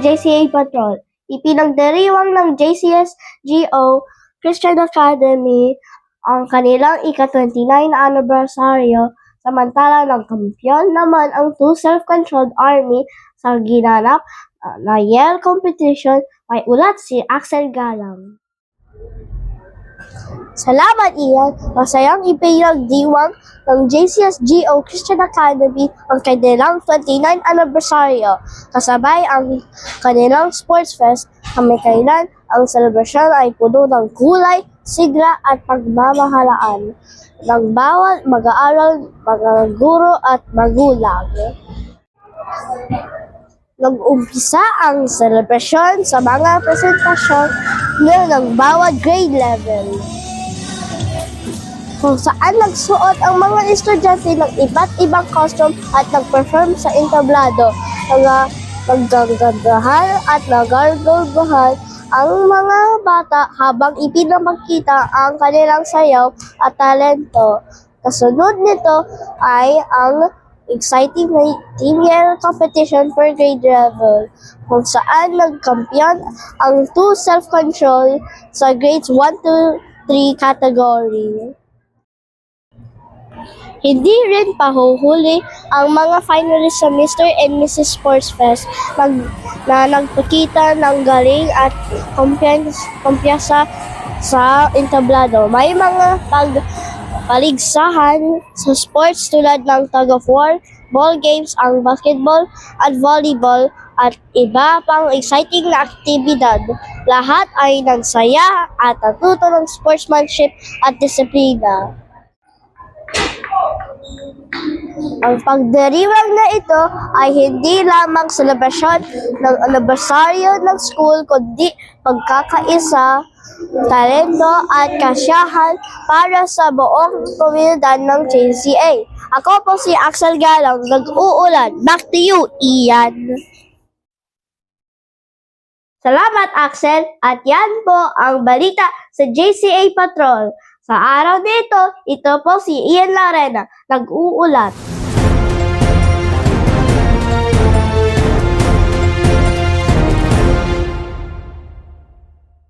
JCA Patrol. Ipinagdiriwang ng JCSGO Christian Academy ang kanilang ika-29 na anibersaryo, samantala ng kampiyon naman ang 2 Self-Controlled Army sa ginanap na Yale competition. May ulat si Axel Galang. Salamat, Ian. Masayang ipinagdiwang ng JCSGO Christian Academy ang kanilang 29 anibersaryo, kasabay ang kanilang sports fest. Kamakailan, ang selebrasyon ay puno ng kulay, sigla at pagmamahalaan ng bawat mag-aaral, mga guro at magulang. Nag-umpisa ang selebrasyon sa mga presentasyon ng bawat grade level, kung saan nagsuot ang mga estudyante ng iba't ibang costume at nag-perform sa entablado. Naggagandahan at nagargulguhan ang mga bata habang ipinapakita ang kanilang sayaw at talento. Kasunod nito ay ang exciting Team Yale competition for grade level, kung saan nagkampiyon ang 2 self-control sa grades 1 to 3 category. Hindi rin pahuhuli ang mga finalists sa Mr. and Mrs. Sports Fest na nagpakita ng galing at kumpiyansa sa entablado. May mga paligsahan sa sports tulad ng tug-of-war, ball games, ang basketball at volleyball, at iba pang exciting na aktibidad. Lahat ay nagsaya at natuto ng sportsmanship at disiplina. Ang pagdiriwang na ito ay hindi lamang selebrasyon ng anibersaryo ng school, kundi pagkakaisa, talento at kasiyahan para sa buong komunidad ng JCA. Ako po si Axel Galang, nag-uulan. Back to you, Ian. Salamat, Axel. At yan po ang balita sa JCA Patrol. Sa araw nito, ito po si Ian Larena, nag-uulat.